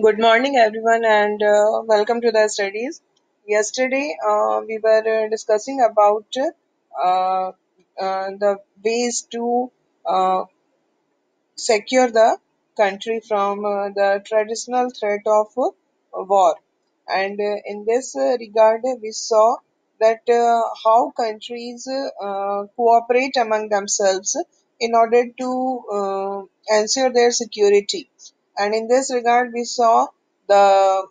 Good morning, everyone, and welcome to the studies. Yesterday, we were discussing about uh, the ways to uh, secure the country from the traditional threat of war. And in this regard, we saw that how countries cooperate among themselves in order to ensure their security. And in this regard, we saw the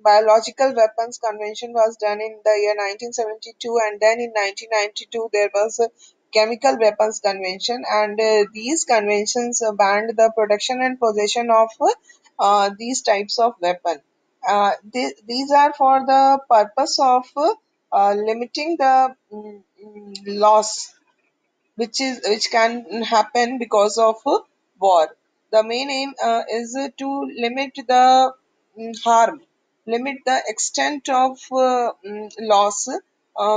Biological Weapons Convention was done in the year 1972, and then in 1992 there was a Chemical Weapons Convention, and these conventions banned the production and possession of these types of weapon. These are for the purpose of limiting the loss which can happen because of war. The main aim is to limit the harm, limit the extent of loss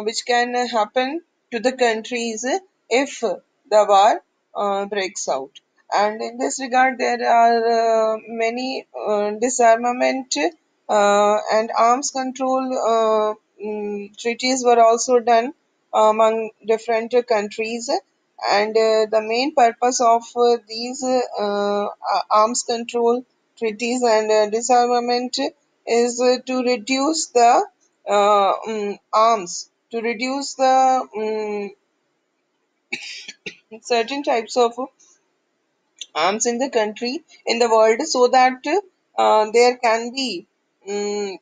which can happen to the countries if the war breaks out. And in this regard, there are many disarmament and arms control treaties were also done among different countries, and the main purpose of these arms control treaties and disarmament is to reduce the arms, to reduce the certain types of arms in the country, in the world, so that there can be um,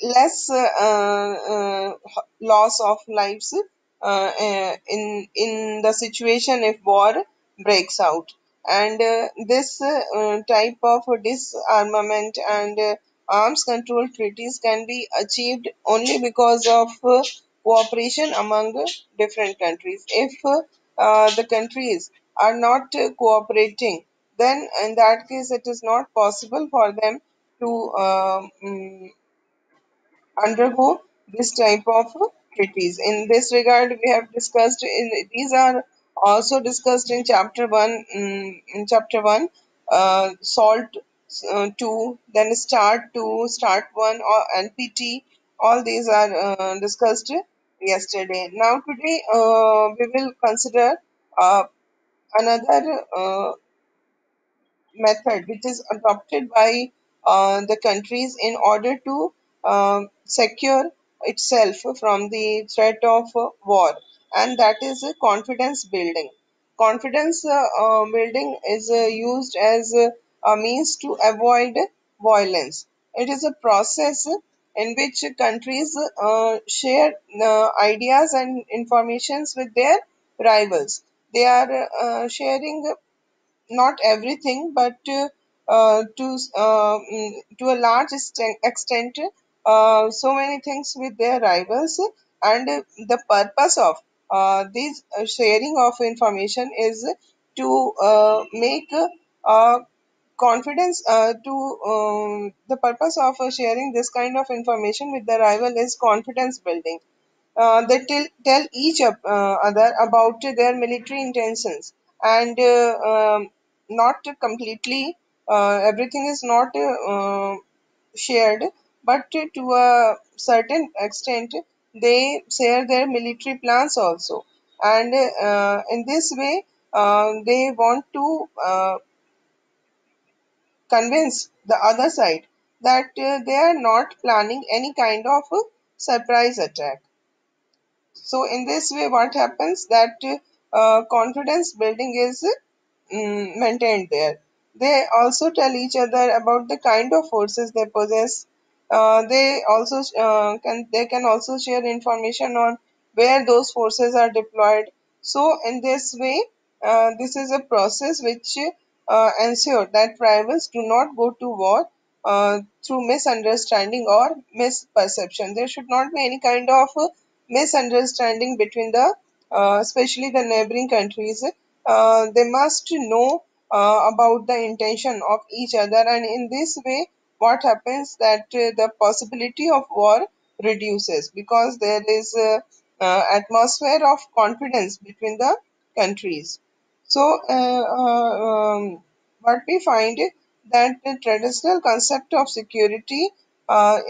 less loss of lives in the situation if war breaks out. And this type of disarmament and arms control treaties can be achieved only because of cooperation among different countries. If the countries are not cooperating, then in that case it is not possible for them to undergo this type of treaties. In this regard, we have discussed in these are also discussed in chapter one. In chapter one, salt two, then start two, start one, or NPT. All these are discussed yesterday. Now today, we will consider uh, another method which is adopted by the countries in order to secure itself from the threat of war, and that is confidence building. Confidence building is used as a means to avoid violence. It is a process in which countries share ideas and informations with their rivals. They are sharing not everything, but to a large extent, so many things with their rivals. And the purpose of this sharing of information is to make confidence to the purpose of sharing this kind of information with the rival is confidence building. They tell each other about their military intentions, and not completely, everything is not shared, but to a certain extent they share their military plans also. And in this way, they want to convince the other side that they are not planning any kind of surprise attack. So in this way, what happens that confidence building is maintained there. They also tell each other about the kind of forces they possess. They can also share information on where those forces are deployed. So in this way, this is a process which ensure that rivals do not go to war through misunderstanding or misperception. There should not be any kind of misunderstanding between the especially the neighboring countries. They must know about the intention of each other, and in this way what happens that the possibility of war reduces because there is a atmosphere of confidence between the countries. So what we find that the traditional concept of security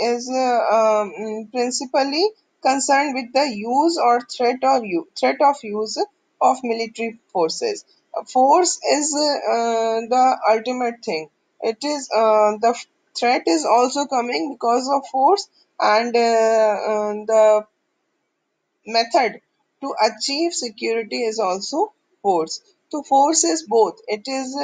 is principally concerned with the use or threat of use of military forces. Force is the ultimate thing. It is threat is also coming because of force, and the method to achieve security is also force. So force is both. It is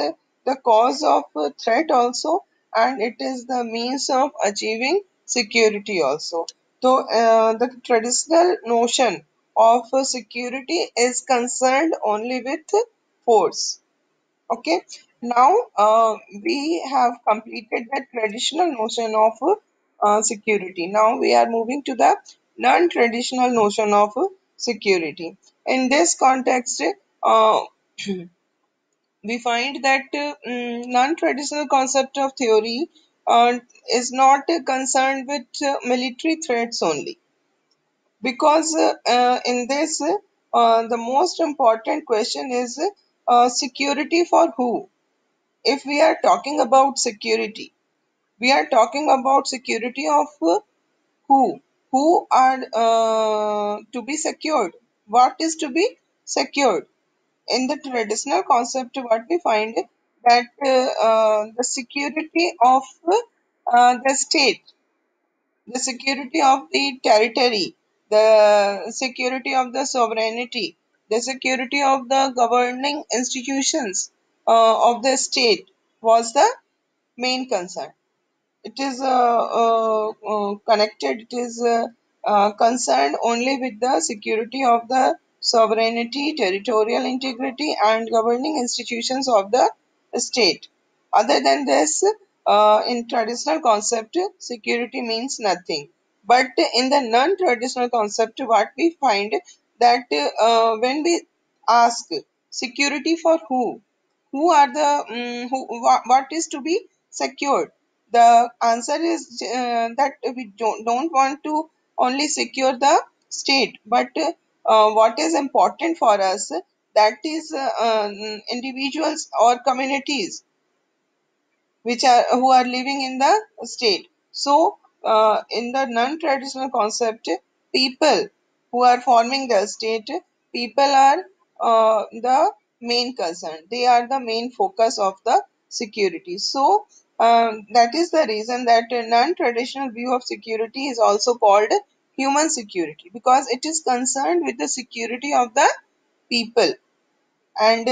the cause of threat also, and it is the means of achieving security also. So the traditional notion of security is concerned only with force. Okay, now we have completed the traditional notion of security. Now we are moving to the non-traditional notion of security. In this context, uh, we find that non-traditional concept of theory is not concerned with military threats only, because in this the most important question is security for who. If we are talking about security, we are talking about security of who? Who are to be secured? What is to be secured? In the traditional concept, what we find that the security of the state, the security of the territory, the security of the sovereignty, the security of the governing institutions of the state was the main concern. It is connected, it is concerned only with the security of the sovereignty, territorial integrity, and governing institutions of the state. Other than this, in traditional concept, security means nothing. But in the non-traditional concept, what we find that when we ask security for who are the what is to be secured, the answer is that we don't want to only secure the state, but what is important for us, that is individuals or communities which are who are living in the state. So in the non-traditional concept, people who are forming the state, people are the main concern, they are the main focus of the security. So that is the reason that a non-traditional view of security is also called human security, because it is concerned with the security of the people. And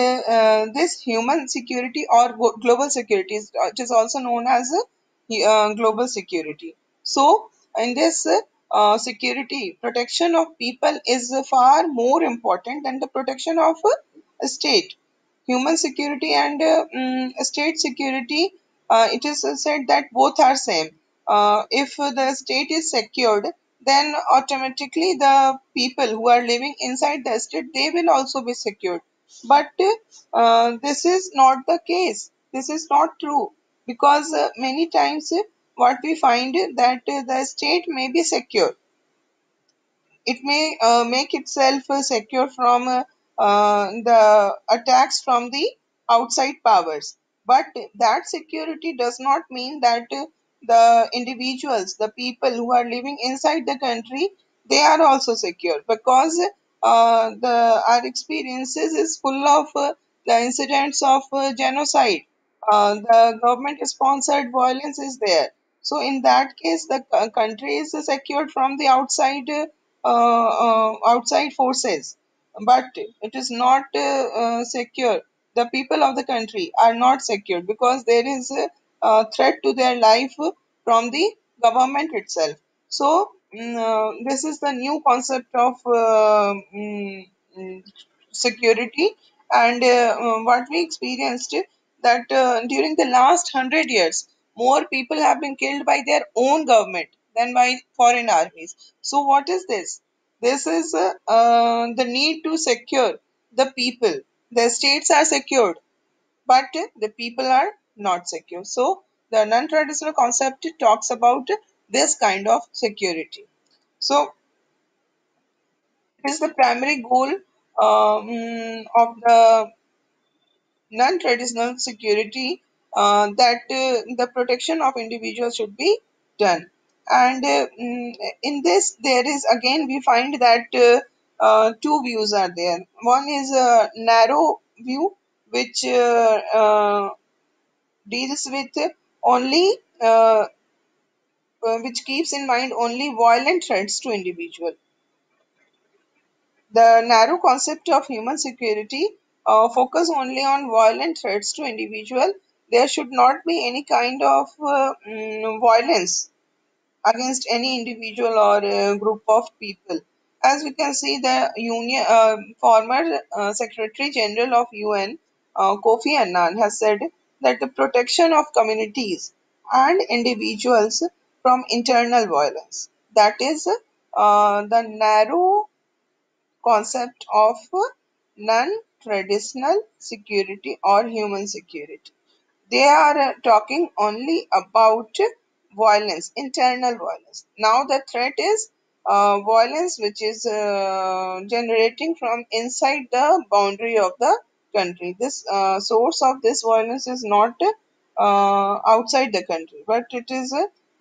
this human security or global security it is also known as global security. So in this security, protection of people is far more important than the protection of a state. Human security and state security, it is said that both are same. If the state is secured, then automatically the people who are living inside the state, they will also be secured. But this is not the case. This is not true, because many times what we find that the state may be secure, it may make itself secure from the attacks from the outside powers. But that security does not mean that the individuals, the people who are living inside the country, they are also secure, because our experiences is full of the incidents of genocide. The government sponsored violence is there. So in that case, the country is secured from the outside forces, but it is not secure. The people of the country are not secure, because there is a threat to their life from the government itself. So this is the new concept of security. And what we experienced, that during the last 100 years, more people have been killed by their own government than by foreign armies. So what is this? This is the need to secure the people. The states are secured, but the people are not secure. So the non-traditional concept talks about this kind of security. So it is the primary goal of the non-traditional security that the protection of individuals should be done. And in this, there is again we find that two views are there. One is a narrow view, which deals with only which keeps in mind only violent threats to individual. The narrow concept of human security focus only on violent threats to individual. There should not be any kind of violence against any individual or group of people. As we can see, the union former Secretary General of UN, Kofi Annan, has said that the protection of communities and individuals from internal violence. That is the narrow concept of non-traditional security or human security. They are talking only about violence, internal violence. Now the threat is violence which is generating from inside the boundary of the country. This source of this violence is not outside the country, but it is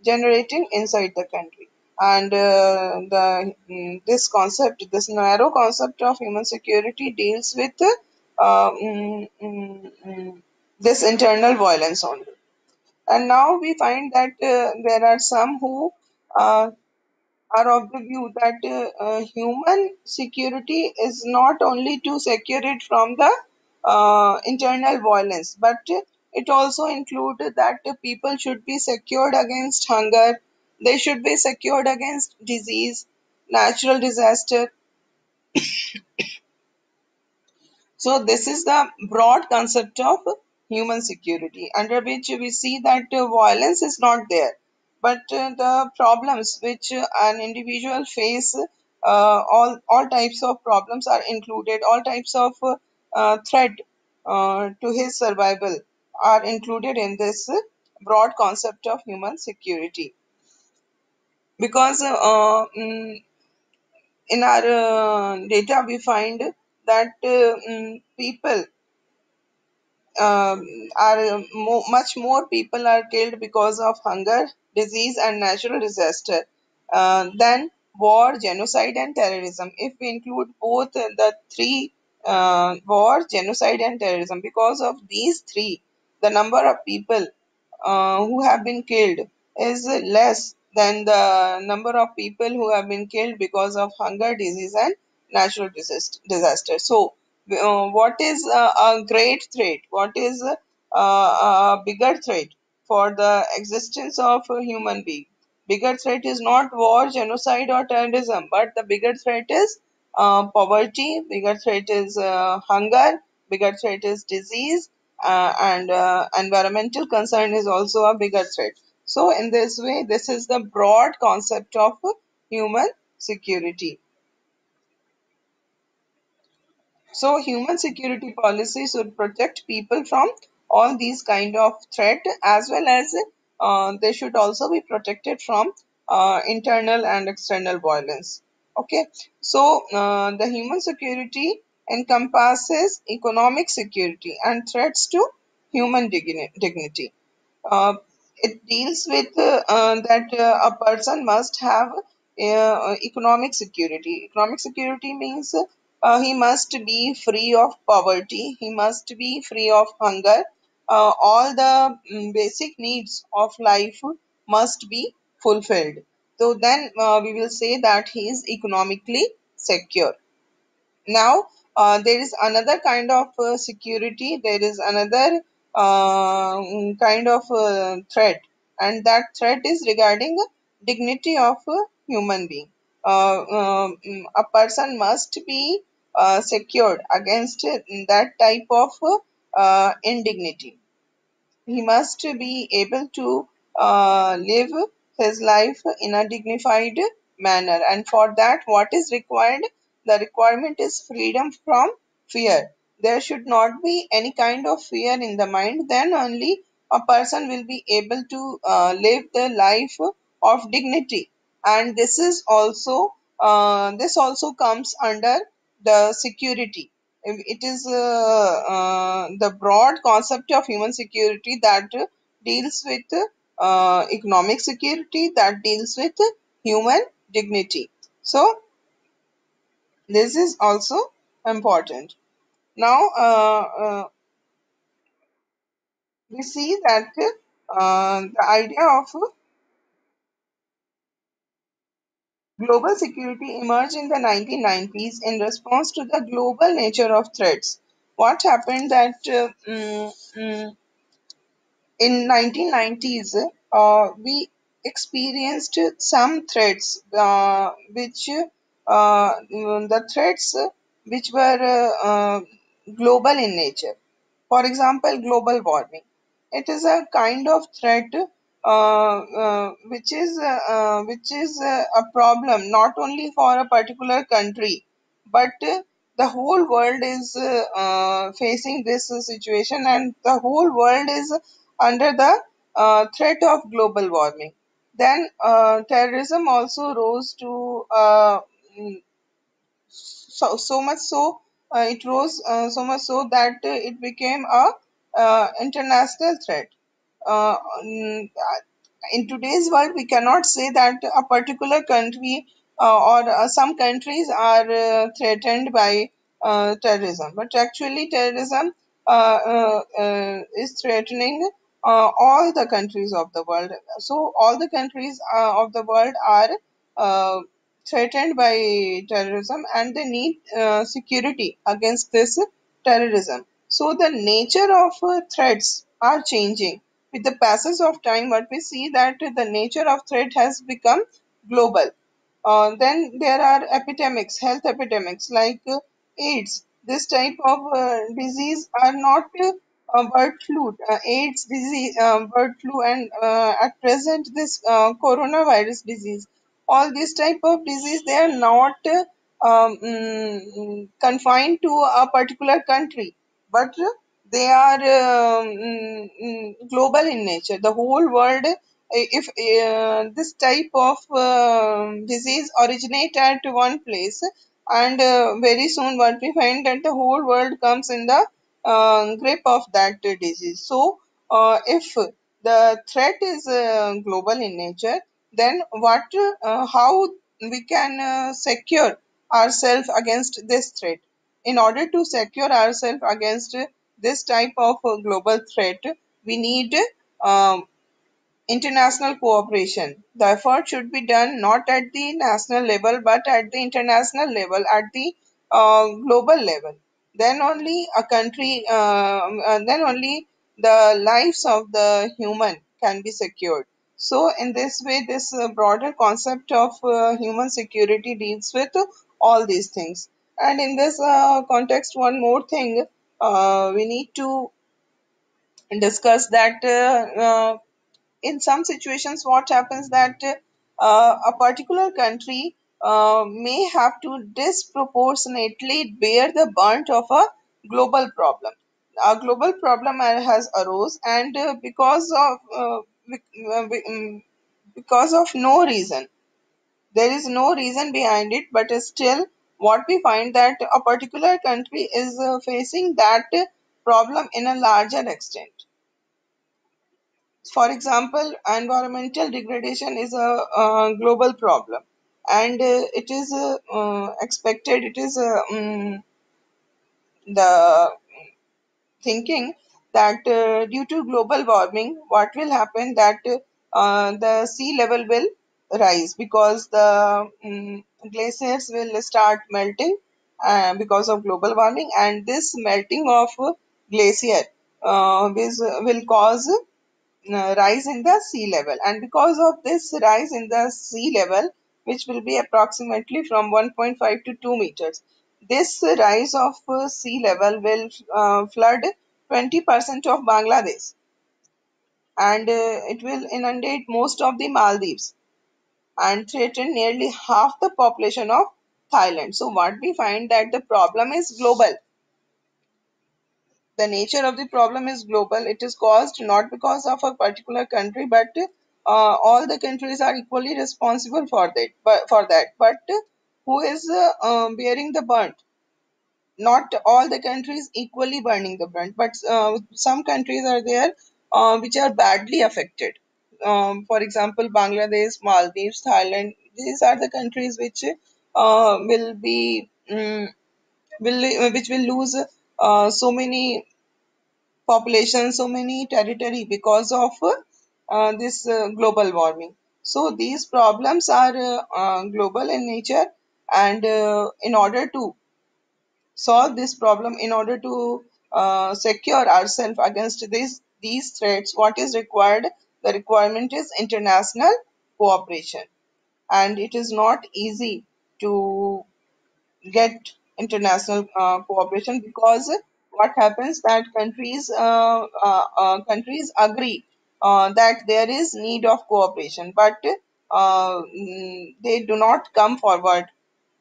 generating inside the country. And this concept, this narrow concept of human security, deals with this internal violence only. And now we find that there are some who uh, are of the view that human security is not only to secure it from the internal violence, but it also includes that people should be secured against hunger, they should be secured against disease, natural disaster. So this is the broad concept of human security, under which we see that violence is not there, but the problems which an individual face, all types of problems are included. All types of threat to his survival are included in this broad concept of human security. Because in our data we find that people much more people are killed because of hunger, disease, and natural disaster than war, genocide, and terrorism. If we include both the three, war, genocide, and terrorism, because of these three, the number of people who have been killed is less than the number of people who have been killed because of hunger, disease, and natural disaster. So, what is a great threat? What is a bigger threat for the existence of a human being? Bigger threat is not war, genocide, or terrorism, but the bigger threat is poverty, bigger threat is hunger, bigger threat is disease, and environmental concern is also a bigger threat. So, in this way, this is the broad concept of human security. So, human security policy should protect people from all these kind of threat, as well as they should also be protected from internal and external violence. Okay, so the human security encompasses economic security and threats to human dignity. uh, it deals with that a person must have economic security. Economic security means he must be free of poverty, he must be free of hunger. All the basic needs of life must be fulfilled. So then we will say that he is economically secure. Now there is another kind of security, there is another kind of threat, and that threat is regarding dignity of a human being. A person must be secured against that type of indignity. He must be able to live his life in a dignified manner. And for that, what is required? The requirement is freedom from fear. There should not be any kind of fear in the mind. Then only a person will be able to live the life of dignity. And this is also this also comes under the security. It is the broad concept of human security that deals with economic security, that deals with human dignity. So this is also important. Now we see that the idea of global security emerged in the 1990s in response to the global nature of threats. What happened that in 1990s we experienced some threats which the threats which were global in nature. For example, global warming. It is a kind of threat which is a problem not only for a particular country, but the whole world is facing this situation, and the whole world is under the threat of global warming. Then terrorism also rose to so much so it rose so much so that it became a international threat. In today's world, we cannot say that a particular country or some countries are threatened by terrorism, but actually terrorism is threatening all the countries of the world. So all the countries of the world are uh, threatened by terrorism, and they need security against this terrorism. So the nature of threats are changing with the passage of time. What we see that the nature of threat has become global. Then there are epidemics, health epidemics like AIDS. This type of disease are not bird flu, AIDS disease, bird flu, and at present this coronavirus disease. All these type of disease, they are not confined to a particular country, but they are global in nature. The whole world, if this type of disease originate at one place, and very soon what we find that the whole world comes in the grip of that disease. So if the threat is global in nature, then how we can secure ourselves against this threat. In order to secure ourselves against this type of global threat, we need um, international cooperation. The effort should be done not at the national level but at the international level, at the global level. Then only then only the lives of the human can be secured. So, in this way, this broader concept of human security deals with all these things. And in this context, one more thing we need to discuss that in some situations what happens that a particular country may have to disproportionately bear the brunt of a global problem. A global problem has arose, and because of no reason, there is no reason behind it, but still what we find that a particular country is facing that problem in a larger extent. For example, environmental degradation is a global problem, and it is expected, it is the thinking that due to global warming, what will happen that the sea level will rise because the glaciers will start melting because of global warming, and this melting of glacier will cause rise in the sea level. And because of this rise in the sea level, which will be approximately from 1.5 to 2 meters, this rise of sea level will flood 20% of Bangladesh, and it will inundate most of the Maldives and threaten nearly half the population of Thailand. So what we find that the problem is global. The nature of the problem is global. It is caused not because of a particular country, but all the countries are equally responsible for that. But who is bearing the brunt? not all the countries equally burning the brunt, but some countries are there which are badly affected. For example, Bangladesh, Maldives, Thailand. These are the countries which will be which will lose so many population, so many territory because of this global warming. So these problems are global in nature, and in order to solve this problem, in order to secure ourselves against these threats, what is required? The requirement is international cooperation, and it is not easy to get international cooperation, because what happens that countries agree that there is need of cooperation, but they do not come forward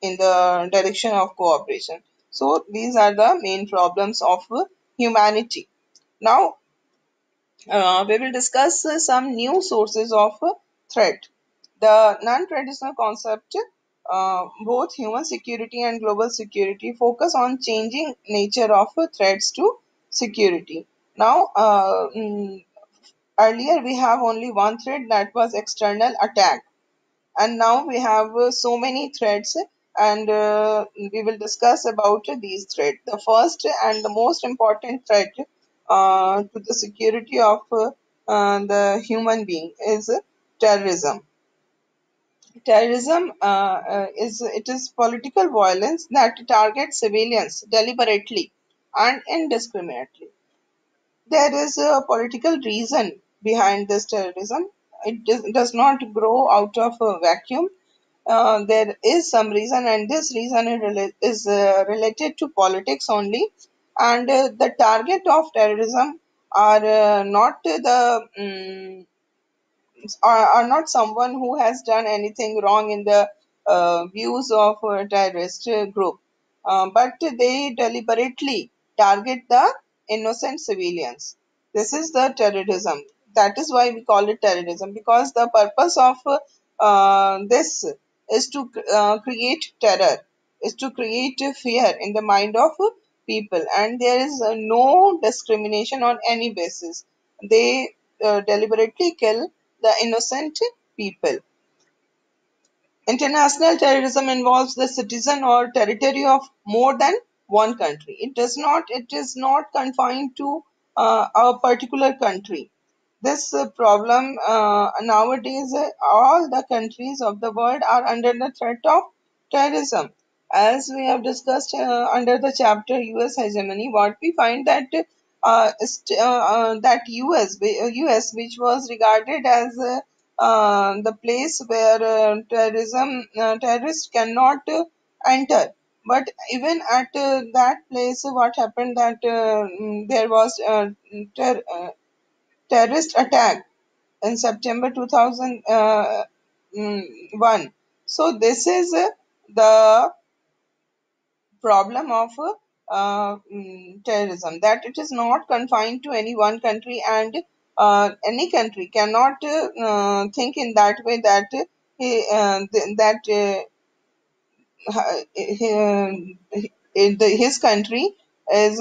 in the direction of cooperation. So these are the main problems of humanity. Now we will discuss some new sources of threat. The non traditional concept, both human security and global security, focus on changing nature of threats to security. Now, earlier we have only one threat, that was external attack, and now we have so many threats, and we will discuss about these threats. The first and the most important threat to the security of the human being is terrorism. Terrorism is political violence that targets civilians deliberately and indiscriminately. There is a political reason behind this terrorism. Does not grow out of a vacuum. There is some reason, and this reason is related to politics only. And the target of terrorism are not the are not someone who has done anything wrong in the views of a terrorist group, but they deliberately target the innocent civilians. This is the terrorism. That is why we call it terrorism, because the purpose of this is to create terror, is to create fear in the mind of people, and there is no discrimination on any basis. They deliberately kill the innocent people. International terrorism involves the citizen or territory of more than one country. It is not confined to a particular country. This problem nowadays, all the countries of the world are under the threat of terrorism. As we have discussed under the chapter US hegemony, what we find that that US, which was regarded as the place where terrorists cannot enter. But even at that place, what happened that there was terrorist attack in September 2001. So this is the problem of terrorism, that it is not confined to any one country, and any country cannot think in that way that his country is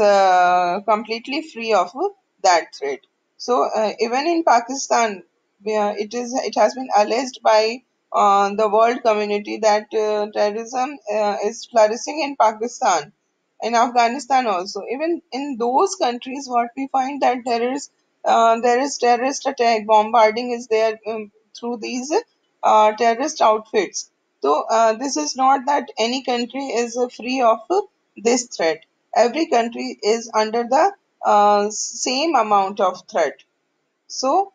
completely free of that threat. So even in Pakistan, it has been alleged by the world community that terrorism is flourishing in Pakistan, in Afghanistan also. Even in those countries, what we find that there is terrorist attack, bombarding is there through these terrorist outfits. So this is not that any country is free of this threat. Every country is under the same amount of threat. So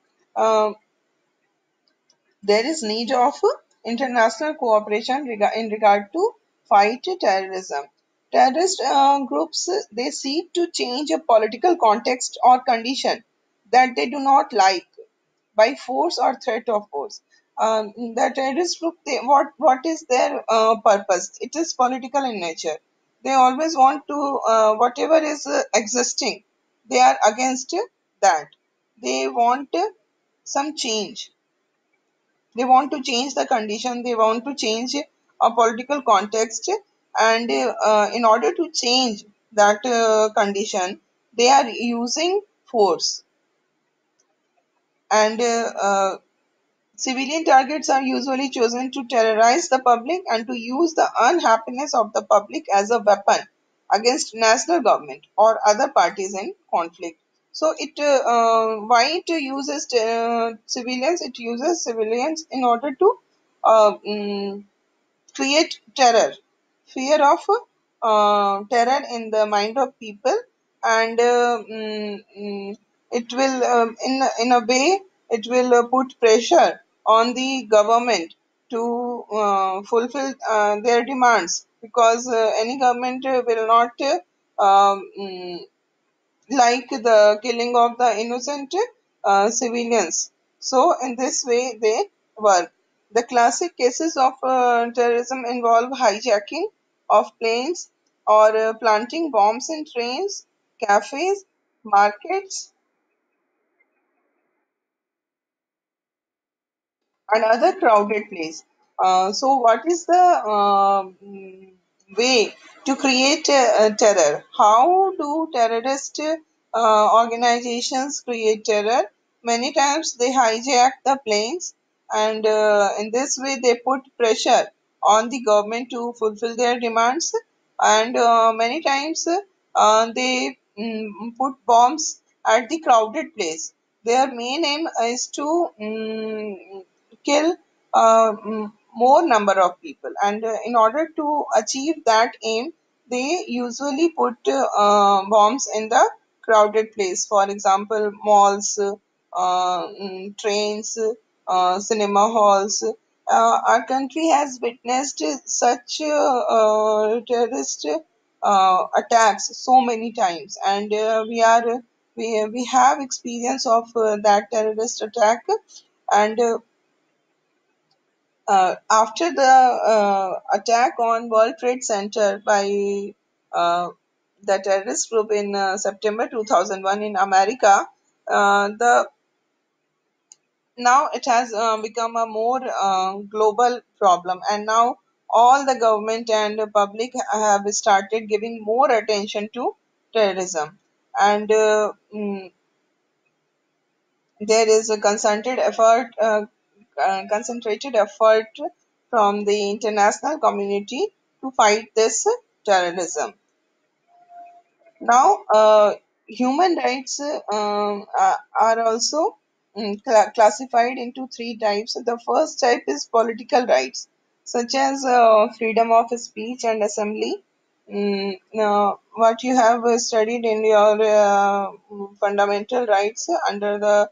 there is need of international cooperation in regard to fight terrorism. Terrorist groups, they seek to change a political context or condition that they do not like by force or threat of force. The terrorist group, what is their purpose? It is political in nature. They always want to whatever is existing, they are against that. They want some change. They want to change the condition. They want to change a political context, and in order to change that condition, they are using force. And civilian targets are usually chosen to terrorize the public and to use the unhappiness of the public as a weapon against national government or other parties in conflict. So why it uses civilians? It uses civilians in order to create terror, fear of terror in the mind of people. And it will in a way it will put pressure on the government to fulfill their demands, because any government will not like the killing of the innocent civilians. So, in this way, they work. The classic cases of terrorism involve hijacking of planes or planting bombs in trains, cafes, markets, another crowded place. So, what is the way to create terror? How do terrorist organizations create terror? Many times they hijack the planes, and in this way they put pressure on the government to fulfill their demands. And many times they put bombs at the crowded place. Their main aim is to kill more number of people, and in order to achieve that aim, they usually put bombs in the crowded place, for example malls, trains, cinema halls. Our country has witnessed such terrorist attacks so many times, and we have experience of that terrorist attack. And after the attack on World Trade Center by the terrorist group in September 2001 in America, the now it has become a more global problem, and now all the government and the public have started giving more attention to terrorism. And there is a concentrated effort from the international community to fight this terrorism. Now, human rights are also classified into three types. The first type is political rights, such as freedom of speech and assembly. Now, what you have studied in your fundamental rights under the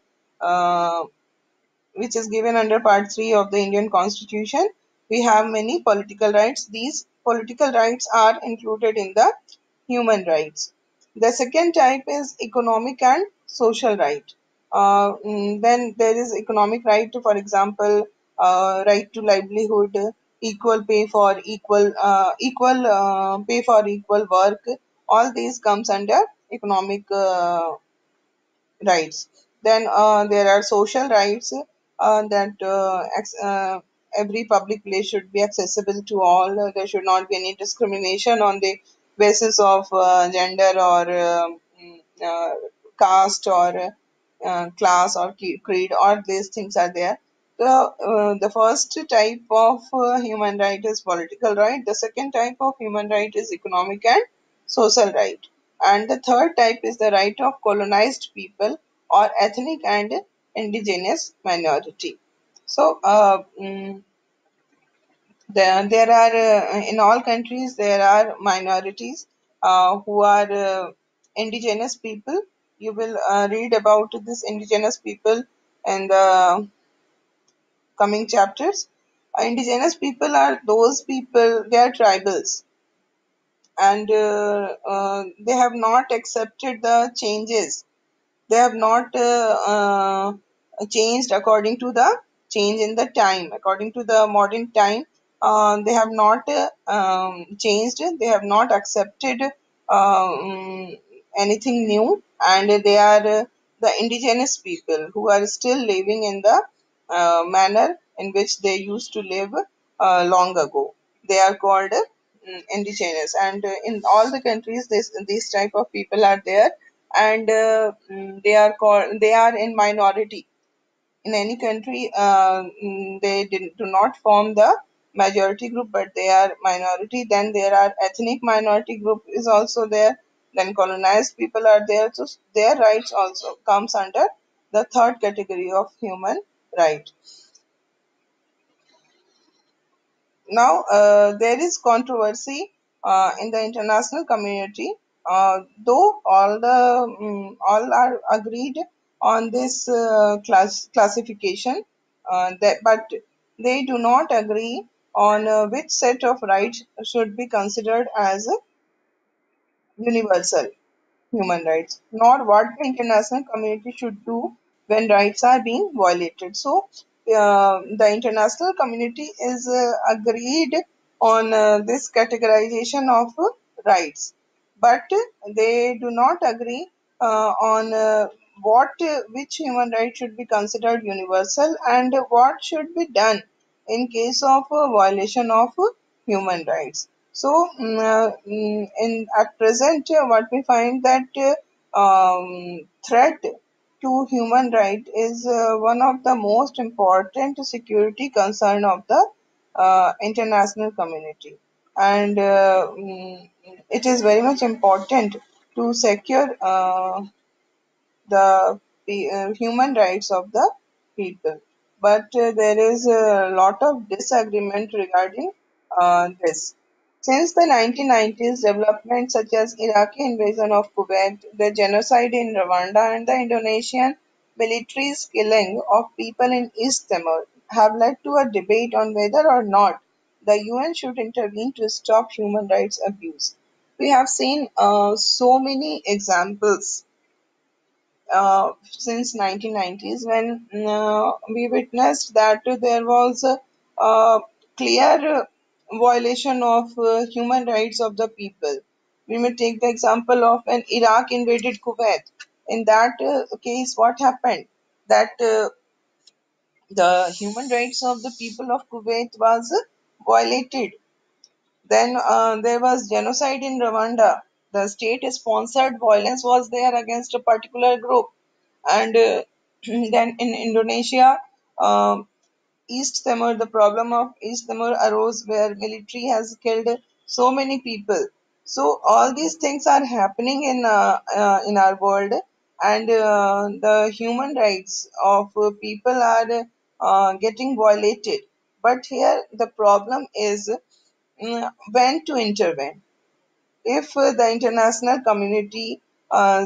which is given under Part 3 of the Indian Constitution, we have many political rights. These political rights are included in the human rights. The second type is economic and social right. Then there is economic right, to, for example, right to livelihood, equal pay for equal pay for equal work. All these comes under economic rights. Then there are social rights, that every public place should be accessible to all. There should not be any discrimination on the basis of gender or caste or class or creed. All these things are there. The first type of human right is political right. The second type of human right is economic and social right. And the third type is the right of colonized people or ethnic and indigenous minority. So, there are in all countries there are minorities who are indigenous people. You will read about this indigenous people in the coming chapters. Indigenous people are those people, they are tribals, and they have not accepted the changes. They have not changed according to the change in the time, according to the modern time. They have not changed, they have not accepted anything new, and they are the indigenous people who are still living in the manner in which they used to live long ago. They are called indigenous, and in all the countries this these type of people are there, and they are in minority. In any country, they do not form the majority group, but they are minority. Then there are ethnic minority group is also there. Then colonized people are there, so their rights also comes under the third category of human right. Now, there is controversy in the international community, though all are agreed on this classification, but they do not agree on which set of rights should be considered as universal human rights, nor what the international community should do when rights are being violated. So, the international community is agreed on this categorization of rights, but they do not agree on which human right should be considered universal and what should be done in case of violation of human rights. So, in at present, what we find that threat to human right is one of the most important security concern of the international community, and it is very much important to secure the human rights of the people. But there is a lot of disagreement regarding this. Since the 1990s, developments such as Iraqi invasion of Kuwait, the genocide in Rwanda, and the Indonesian military's killing of people in East Timor have led to a debate on whether or not the UN should intervene to stop human rights abuse. We have seen so many examples since 1990s when we witnessed that there was a clear violation of human rights of the people. We may take the example of when Iraq invaded Kuwait. In that case, what happened? That the human rights of the people of Kuwait was violated. Then there was genocide in Rwanda. The state-sponsored violence was there against a particular group, and then in Indonesia, um, East Timor, the problem of East Timor arose where military has killed so many people. So all these things are happening in our world, and the human rights of people are getting violated. But here the problem is when to intervene. If the international community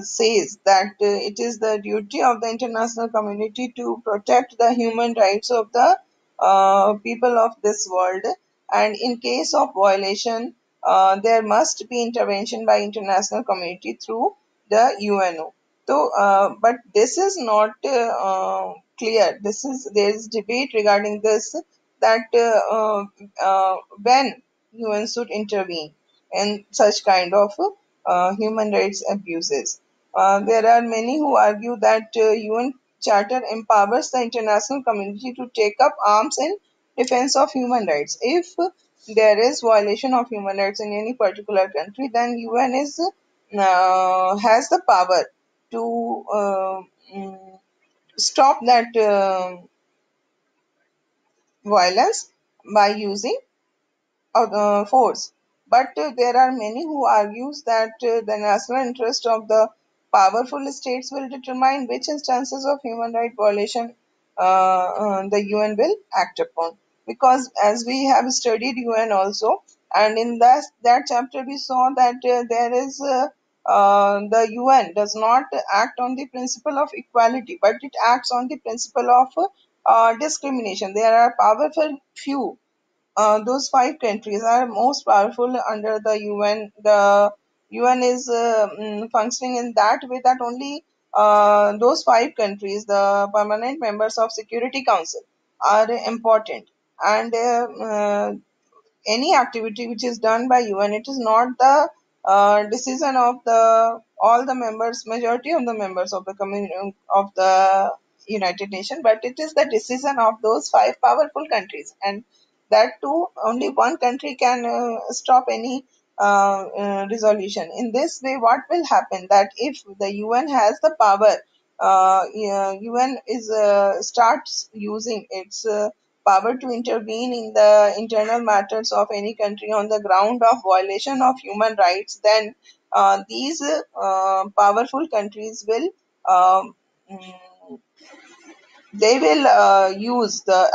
says that it is the duty of the international community to protect the human rights of the people of this world, and in case of violation, there must be intervention by international community through the UNO. So, but this is not clear. There is debate regarding this, that when UN should intervene in such kind of human rights abuses. There are many who argue that UN Charter empowers the international community to take up arms in defense of human rights. If there is violation of human rights in any particular country, then UN is has the power to mm, stop that violence by using force. But there are many who argues that the national interest of the powerful states will determine which instances of human right violation the UN will act upon. Because as we have studied UN also, and in that chapter we saw that there is the UN does not act on the principle of equality, but it acts on the principle of discrimination. There are powerful few, those five countries are most powerful under the UN. The UN is functioning in that way that only those five countries, the permanent members of Security Council, are important. And any activity which is done by UN, it is not the decision of the all the members, majority of the members of the community of the United Nations, but it is the decision of those five powerful countries. And That too, only one country can stop any resolution. In this way, what will happen, that if the UN has the power, yeah, UN is starts using its power to intervene in the internal matters of any country on the ground of violation of human rights, then these powerful countries will um, mm, they will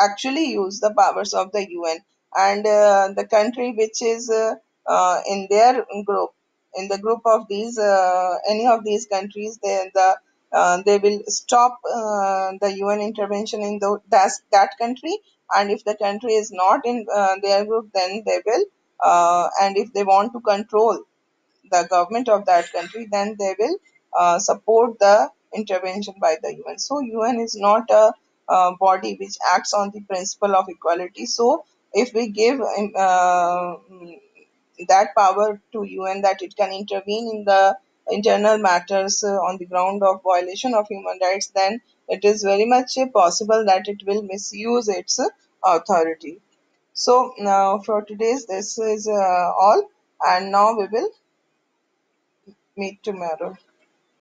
actually use the powers of the UN, and the country which is in their group, in the group of these any of these countries, they will stop the UN intervention in that country. And if the country is not in their group, then they will and if they want to control the government of that country, then they will support the intervention by the UN. So UN is not a body which acts on the principle of equality. So if we give that power to UN, that it can intervene in the internal matters on the ground of violation of human rights, then it is very much possible that it will misuse its authority. So now for today's, this is all, and now we will meet tomorrow.